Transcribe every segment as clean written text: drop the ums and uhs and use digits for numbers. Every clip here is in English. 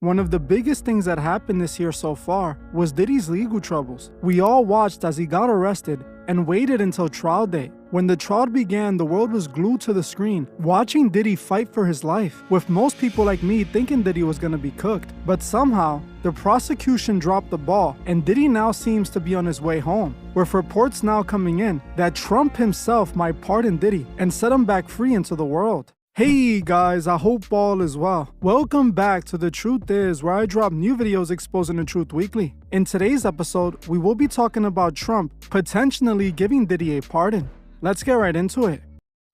One of the biggest things that happened this year so far was Diddy's legal troubles. We all watched as he got arrested and waited until trial day. When the trial began, the world was glued to the screen, watching Diddy fight for his life, with most people like me thinking Diddy was gonna be cooked. But somehow, the prosecution dropped the ball, and Diddy now seems to be on his way home, with reports now coming in that Trump himself might pardon Diddy and set him back free into the world. Hey guys, I hope all is well. Welcome back to The Truth Is, where I drop new videos exposing the truth weekly. In today's episode, we will be talking about Trump potentially giving Diddy a pardon. Let's get right into it.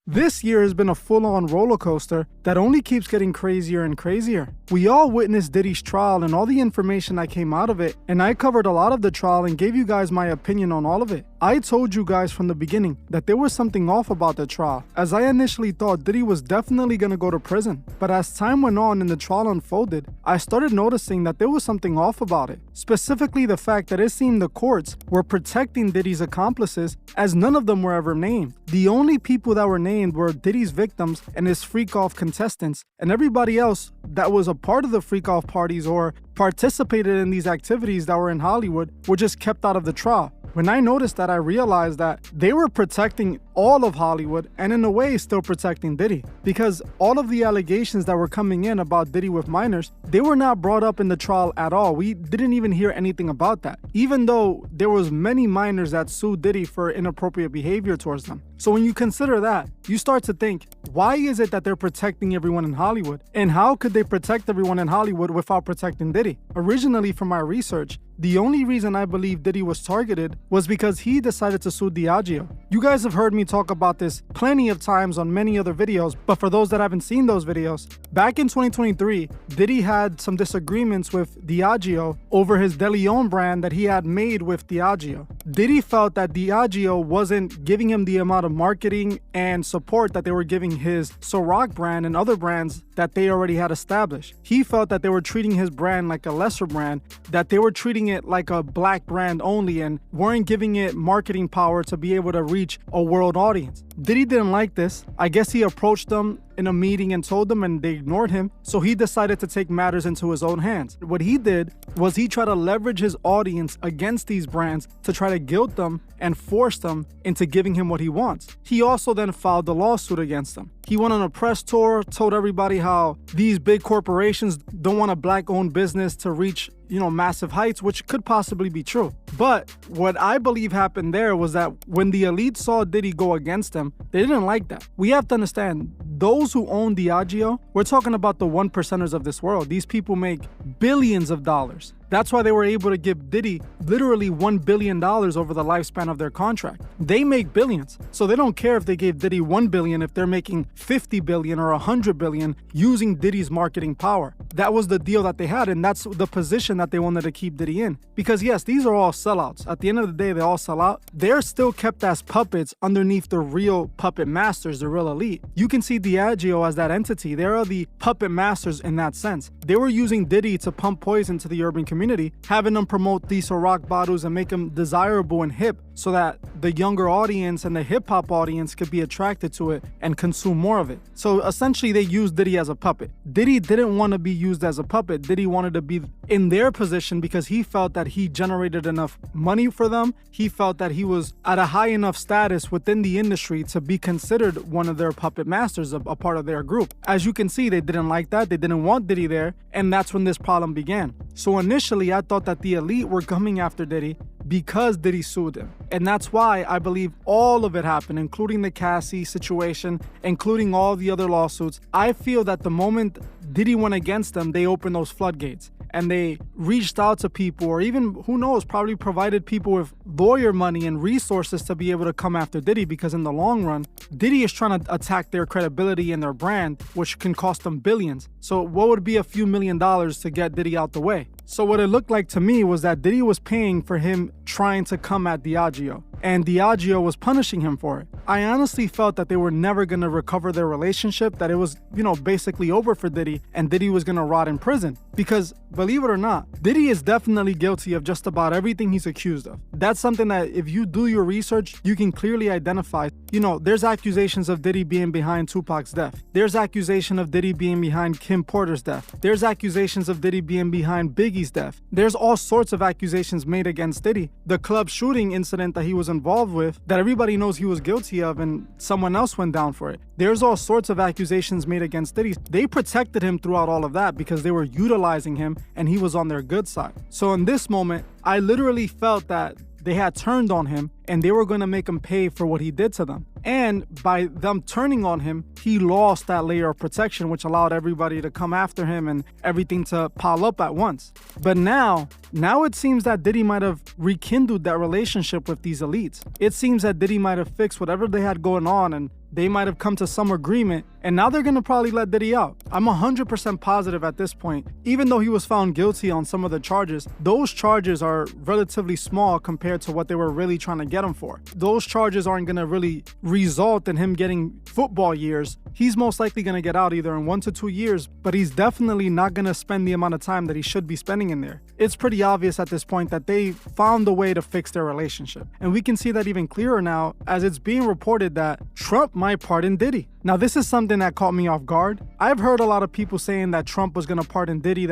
This year has been a full-on roller coaster that only keeps getting crazier and crazier. We all witnessed Diddy's trial and all the information that came out of it, and I covered a lot of the trial and gave you guys my opinion on all of it. I told you guys from the beginning that there was something off about the trial, as I initially thought Diddy was definitely gonna go to prison. But as time went on and the trial unfolded, I started noticing that there was something off about it. Specifically the fact that it seemed the courts were protecting Diddy's accomplices, as none of them were ever named. The only people that were named were Diddy's victims and his freak-off contestants, and everybody else that was a part of the freak-off parties or participated in these activities that were in Hollywood were just kept out of the trial. When I noticed that, I realized that they were protecting all of Hollywood and in a way still protecting Diddy, because all of the allegations that were coming in about Diddy with minors, they were not brought up in the trial at all. We didn't even hear anything about that, even though there was many minors that sued Diddy for inappropriate behavior towards them. So when you consider that, you start to think, why is it that they're protecting everyone in Hollywood? And how could they protect everyone in Hollywood without protecting Diddy? Originally, from my research, the only reason I believe Diddy was targeted was because he decided to sue Diageo. You guys have heard me talk about this plenty of times on many other videos, but for those that haven't seen those videos, back in 2023, Diddy had some disagreements with Diageo over his De Leon brand that he had made with Diageo. Diddy felt that Diageo wasn't giving him the amount of marketing and support that they were giving his Ciroc brand and other brands that they already had established. He felt that they were treating his brand like a lesser brand, that they were treating it like a black brand only and weren't giving it marketing power to be able to reach a world audience. Diddy didn't like this. I guess he approached them in a meeting and told them, and they ignored him, so he decided to take matters into his own hands. What he did was he tried to leverage his audience against these brands to try to guilt them and force them into giving him what he wants. He also then filed the lawsuit against them. He went on a press tour, told everybody how these big corporations don't want a black-owned business to reach, massive heights, which could possibly be true. But what I believe happened there was that when the elite saw Diddy go against them, they didn't like that. We have to understand, those who own Diageo, we're talking about the 1%ers of this world. These people make billions of dollars. That's why they were able to give Diddy literally $1 billion over the lifespan of their contract. They make billions, so they don't care if they gave Diddy $1 billion if they're making $50 billion or $100 billion using Diddy's marketing power. That was the deal that they had, and that's the position that they wanted to keep Diddy in. Because yes, these are all sellouts. At the end of the day, they all sell out. They're still kept as puppets underneath the real puppet masters, the real elite. You can see Diageo as that entity. They are the puppet masters in that sense. They were using Diddy to pump poison to the urban community, having them promote these Ciroc bottles and make them desirable and hip so that the younger audience and the hip-hop audience could be attracted to it and consume more of it. So essentially, they used Diddy as a puppet. Diddy didn't want to be used as a puppet. Diddy wanted to be in their position because he felt that he generated enough money for them. He felt that he was at a high enough status within the industry to be considered one of their puppet masters, a part of their group. As you can see, they didn't like that. They didn't want Diddy there, and that's when this problem began. So initially, I thought that the elite were coming after Diddy because Diddy sued him. And that's why I believe all of it happened, including the Cassie situation, including all the other lawsuits. I feel that the moment Diddy went against them, they opened those floodgates. And they reached out to people, or even, who knows, probably provided people with lawyer money and resources to be able to come after Diddy, because in the long run, Diddy is trying to attack their credibility and their brand, which can cost them billions. So what would be a few $1 million to get Diddy out the way? So what it looked like to me was that Diddy was paying for him trying to come at Diageo, and Diageo was punishing him for it. I honestly felt that they were never going to recover their relationship, that it was, basically over for Diddy, and Diddy was going to rot in prison. Because, believe it or not, Diddy is definitely guilty of just about everything he's accused of. That's something that if you do your research, you can clearly identify. There's accusations of Diddy being behind Tupac's death. There's accusation of Diddy being behind Kim Porter's death. There's accusations of Diddy being behind Biggie's death. There's all sorts of accusations made against Diddy. The club shooting incident that he was involved with, that everybody knows he was guilty of, and someone else went down for it. There's all sorts of accusations made against Diddy. They protected him throughout all of that because they were utilizing him and he was on their good side. So in this moment, I literally felt that they had turned on him and they were going to make him pay for what he did to them. And by them turning on him, he lost that layer of protection, which allowed everybody to come after him and everything to pile up at once. But now it seems that Diddy might have rekindled that relationship with these elites. It seems that Diddy might have fixed whatever they had going on, and they might have come to some agreement, and now they're going to probably let Diddy out. I'm 100% positive at this point. Even though he was found guilty on some of the charges, those charges are relatively small compared to what they were really trying to get him for. Those charges aren't going to really result in him getting football years. He's most likely going to get out either in 1 to 2 years, but he's definitely not going to spend the amount of time that he should be spending in there. It's pretty obvious at this point that they found a way to fix their relationship. And we can see that even clearer now as it's being reported that Trump might pardon Diddy. Now, this is something that caught me off guard. I've heard a lot of people saying that Trump was going to pardon Diddy,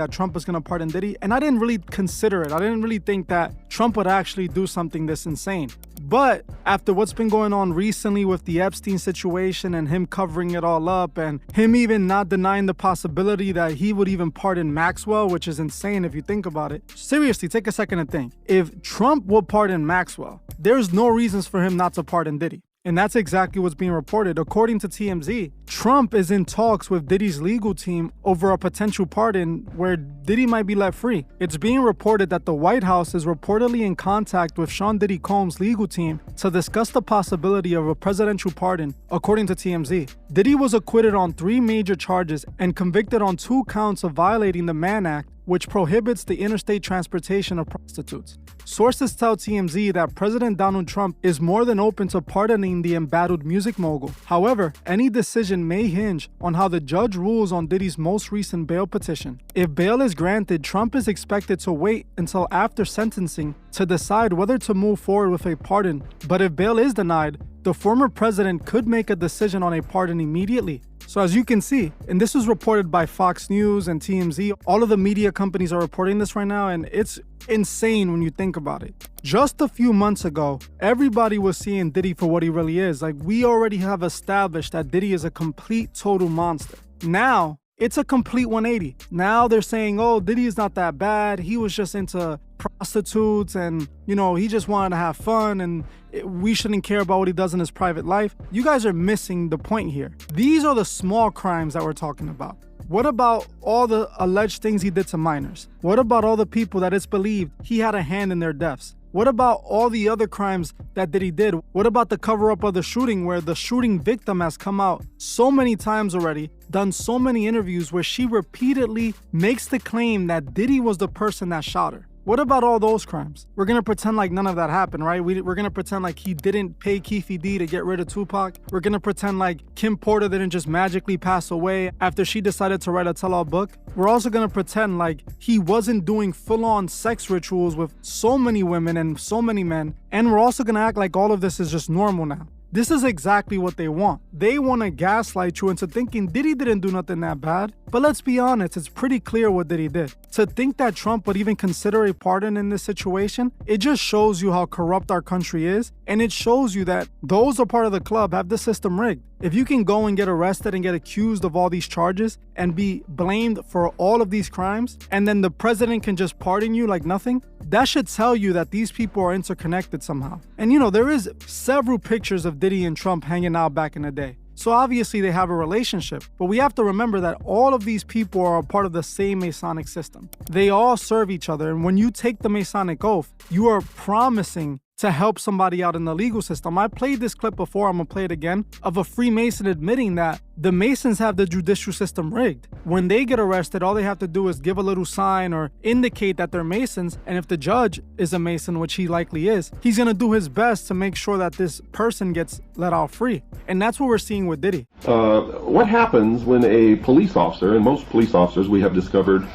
and I didn't really consider it. I didn't really think that Trump would actually do something this insane. But after what's been going on recently with the Epstein situation and him covering it all up and him even not denying the possibility that he would even pardon Maxwell, which is insane if you think about it. Seriously, take a second to think. If Trump will pardon Maxwell, there's no reasons for him not to pardon Diddy. And that's exactly what's being reported. According to TMZ, Trump is in talks with Diddy's legal team over a potential pardon where Diddy might be let free. It's being reported that the White House is reportedly in contact with Sean Diddy Combs' legal team to discuss the possibility of a presidential pardon, according to TMZ. Diddy was acquitted on 3 major charges and convicted on 2 counts of violating the Mann Act, which prohibits the interstate transportation of prostitutes. Sources tell TMZ that President Donald Trump is more than open to pardoning the embattled music mogul. However, any decision may hinge on how the judge rules on Diddy's most recent bail petition. If bail is granted, Trump is expected to wait until after sentencing to decide whether to move forward with a pardon. But if bail is denied, the former president could make a decision on a pardon immediately. So as you can see, and this was reported by Fox News and TMZ, all of the media companies are reporting this right now, and it's insane when you think about it. Just a few months ago, everybody was seeing Diddy for what he really is. Like, we already have established that Diddy is a complete, total monster. Now, it's a complete 180. Now they're saying, oh, Diddy is not that bad. He was just into prostitutes and, he just wanted to have fun and we shouldn't care about what he does in his private life. You guys are missing the point here. These are the small crimes that we're talking about. What about all the alleged things he did to minors? What about all the people that it's believed he had a hand in their deaths? What about all the other crimes that Diddy did? What about the cover-up of the shooting where the shooting victim has come out so many times already, done so many interviews where she repeatedly makes the claim that Diddy was the person that shot her? What about all those crimes? We're going to pretend like none of that happened, right? We're going to pretend like he didn't pay Keefe D to get rid of Tupac. We're going to pretend like Kim Porter didn't just magically pass away after she decided to write a tell-all book. We're also going to pretend like he wasn't doing full-on sex rituals with so many women and so many men. And we're also going to act like all of this is just normal now. This is exactly what they want. They want to gaslight you into thinking Diddy didn't do nothing that bad. But let's be honest, it's pretty clear what Diddy did. To think that Trump would even consider a pardon in this situation, it just shows you how corrupt our country is. And it shows you that those who are part of the club have the system rigged. If you can go and get arrested and get accused of all these charges and be blamed for all of these crimes, and then the president can just pardon you like nothing, that should tell you that these people are interconnected somehow. And there is several pictures of Diddy and Trump hanging out back in the day. So obviously they have a relationship, but we have to remember that all of these people are a part of the same Masonic system. They all serve each other, and when you take the Masonic oath, you are promising to help somebody out in the legal system. I played this clip before, I'm gonna play it again, of a Freemason admitting that the Masons have the judicial system rigged. When they get arrested, all they have to do is give a little sign or indicate that they're Masons, and if the judge is a Mason, which he likely is, he's gonna do his best to make sure that this person gets let out free. And that's what we're seeing with Diddy. What happens when a police officer, and most police officers we have discovered,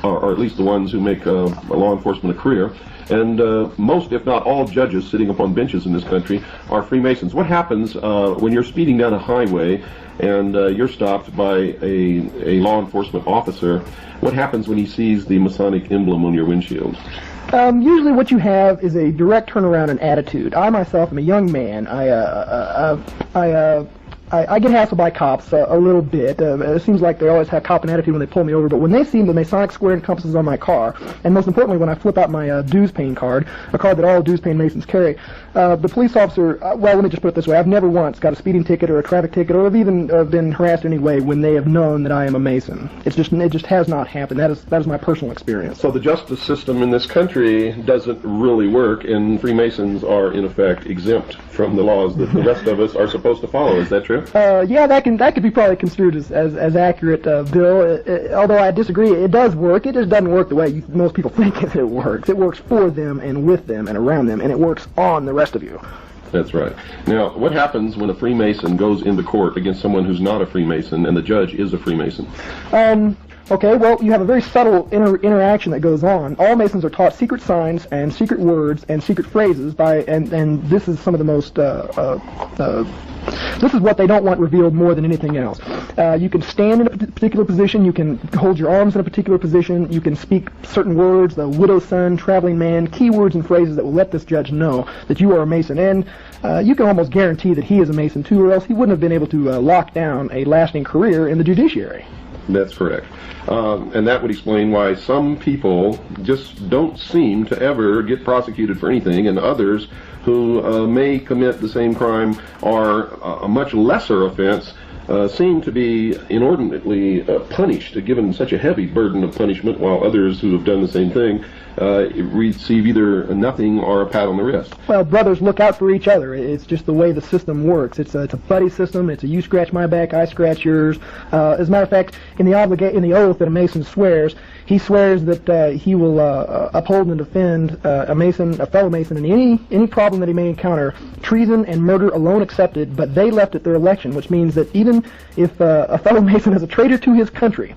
or at least the ones who make law enforcement a career, and most, if not all, judges sitting up on benches in this country are Freemasons. What happens when you're speeding down a highway and you're stopped by a law enforcement officer? What happens when he sees the Masonic emblem on your windshield? Usually what you have is a direct turnaround in attitude. I myself am a young man. I get hassled by cops a little bit. It seems like they always have cop an attitude when they pull me over, but when they see the Masonic square and compasses on my car, and most importantly when I flip out my dues paying card, a card that all dues paying Masons carry, the police officer, well, let me just put it this way, I've never once got a speeding ticket or a traffic ticket or have even been harassed in any way when they have known that I am a Mason. It just has not happened. That is my personal experience. So the justice system in this country doesn't really work, and Freemasons are in effect exempt from the laws that the rest of us are supposed to follow. Is that true? Yeah, that could be probably construed as accurate, Bill. Although I disagree, it does work. It just doesn't work the way most people think it works. It works for them and with them and around them, and it works on the rest of you. That's right. Now, what happens when a Freemason goes into court against someone who's not a Freemason and the judge is a Freemason? Okay, well, you have a very subtle interaction that goes on. All Masons are taught secret signs and secret words and secret phrases and this is some of the most, this is what they don't want revealed more than anything else. You can stand in a particular position, you can hold your arms in a particular position, you can speak certain words, the widow's son, traveling man, keywords and phrases that will let this judge know that you are a Mason. And you can almost guarantee that he is a Mason too, or else he wouldn't have been able to lock down a lasting career in the judiciary. That's correct. And that would explain why some people just don't seem to ever get prosecuted for anything, and others who may commit the same crime or a much lesser offense seem to be inordinately punished, given such a heavy burden of punishment, while others who have done the same thing receive either nothing or a pat on the wrist. Well, brothers look out for each other. It's just the way the system works. It's a buddy system. It's a you scratch my back, I scratch yours. As a matter of fact, in the oath that a Mason swears, he swears that he will uphold and defend a fellow Mason in any problem that he may encounter, treason and murder alone excepted, but they left at their election, which means that even if a fellow Mason is a traitor to his country,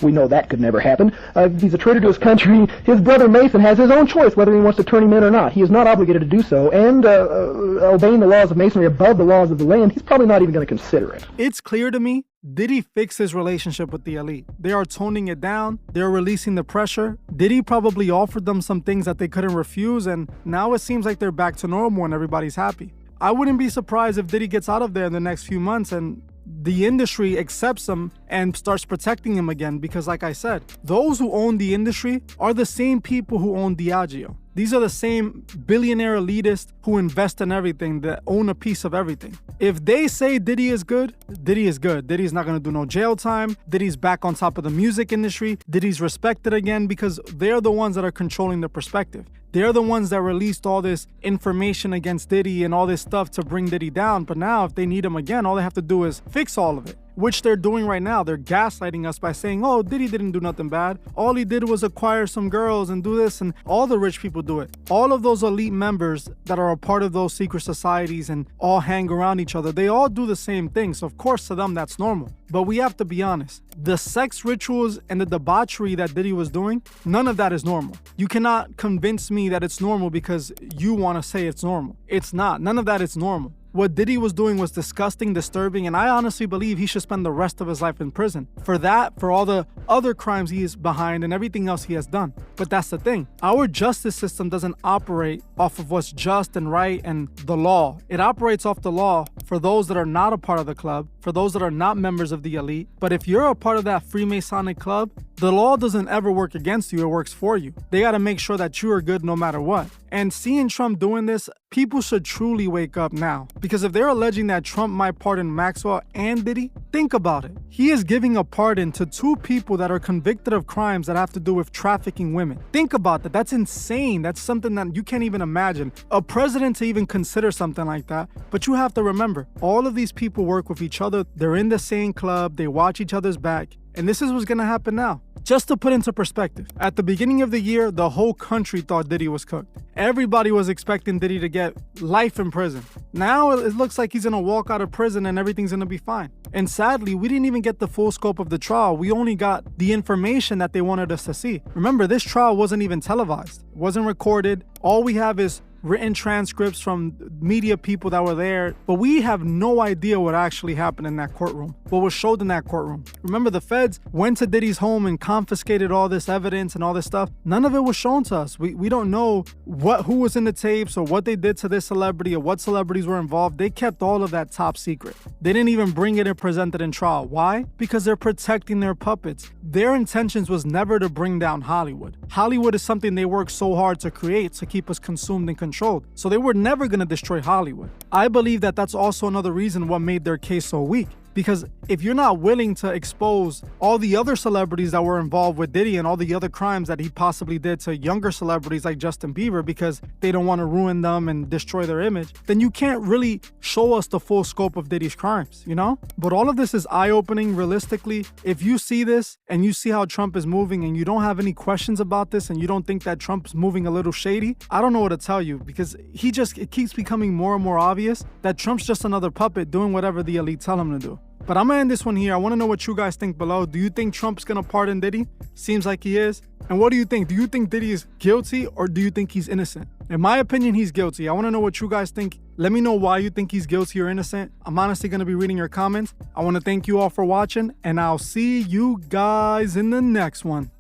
we know that could never happen. If he's a traitor to his country, his brother Mason has his own choice whether he wants to turn him in or not. He is not obligated to do so, and obeying the laws of Masonry above the laws of the land, he's probably not even going to consider it. It's clear to me Diddy fixed his relationship with the elite. They are toning it down. They're releasing the pressure. Diddy probably offered them some things that they couldn't refuse, and now it seems like they're back to normal and everybody's happy. I wouldn't be surprised if Diddy gets out of there in the next few months and the industry accepts him and starts protecting him again, because like I said, those who own the industry are the same people who own Diageo. These are the same billionaire elitists who invest in everything, that own a piece of everything. If they say Diddy is good, Diddy is good. Diddy's not going to do no jail time. Diddy's back on top of the music industry. Diddy's respected again because they're the ones that are controlling the perspective. They're the ones that released all this information against Diddy and all this stuff to bring Diddy down. But now if they need him again, all they have to do is fix all of it, which they're doing right now. They're gaslighting us by saying, oh, Diddy didn't do nothing bad. All he did was acquire some girls and do this, and all the rich people do it. All of those elite members that are a part of those secret societies and all hang around each other, they all do the same thing. So of course to them that's normal. But we have to be honest. The sex rituals and the debauchery that Diddy was doing, none of that is normal. You cannot convince me that it's normal because you want to say it's normal. It's not. None of that is normal. What Diddy was doing was disgusting, disturbing, and I honestly believe he should spend the rest of his life in prison. For that, for all the other crimes he is behind and everything else he has done. But that's the thing. Our justice system doesn't operate off of what's just and right and the law. It operates off the law for those that are not a part of the club, for those that are not members of the elite. But if you're a part of that Freemasonic club, The law doesn't ever work against you, it works for you. They gotta make sure that you are good no matter what. And seeing Trump doing this, people should truly wake up now. Because if they're alleging that Trump might pardon Maxwell and Diddy, think about it. He is giving a pardon to two people that are convicted of crimes that have to do with trafficking women. Think about that. That's insane. That's something that you can't even imagine. A president to even consider something like that. But you have to remember, all of these people work with each other. They're in the same club. They watch each other's back. And this is what's gonna happen now. Just to put into perspective, at the beginning of the year, the whole country thought Diddy was cooked. Everybody was expecting Diddy to get life in prison. Now it looks like he's gonna walk out of prison and everything's gonna be fine. And sadly, we didn't even get the full scope of the trial. We only got the information that they wanted us to see. Remember, this trial wasn't even televised. It wasn't recorded. All we have is written transcripts from media people that were there, but we have no idea what actually happened in that courtroom, what was showed in that courtroom. Remember, the feds went to Diddy's home and confiscated all this evidence and all this stuff. None of it was shown to us. We don't know who was in the tapes or what they did to this celebrity or what celebrities were involved. They kept all of that top secret. They didn't even bring it and present it in trial. Why? Because they're protecting their puppets. Their intentions was never to bring down Hollywood. Hollywood is something they work so hard to create to keep us consumed and controlled. So they were never going to destroy Hollywood. I believe that that's also another reason what made their case so weak. Because if you're not willing to expose all the other celebrities that were involved with Diddy and all the other crimes that he possibly did to younger celebrities like Justin Bieber because they don't want to ruin them and destroy their image, then you can't really show us the full scope of Diddy's crimes, you know? But all of this is eye-opening realistically. If you see this and you see how Trump is moving and you don't have any questions about this and you don't think that Trump's moving a little shady, I don't know what to tell you because it keeps becoming more and more obvious that Trump's just another puppet doing whatever the elite tell him to do. But I'm gonna end this one here. I wanna know what you guys think below. Do you think Trump's gonna pardon Diddy? Seems like he is. And what do you think? Do you think Diddy is guilty or do you think he's innocent? In my opinion, he's guilty. I wanna know what you guys think. Let me know why you think he's guilty or innocent. I'm honestly gonna be reading your comments. I wanna thank you all for watching and I'll see you guys in the next one.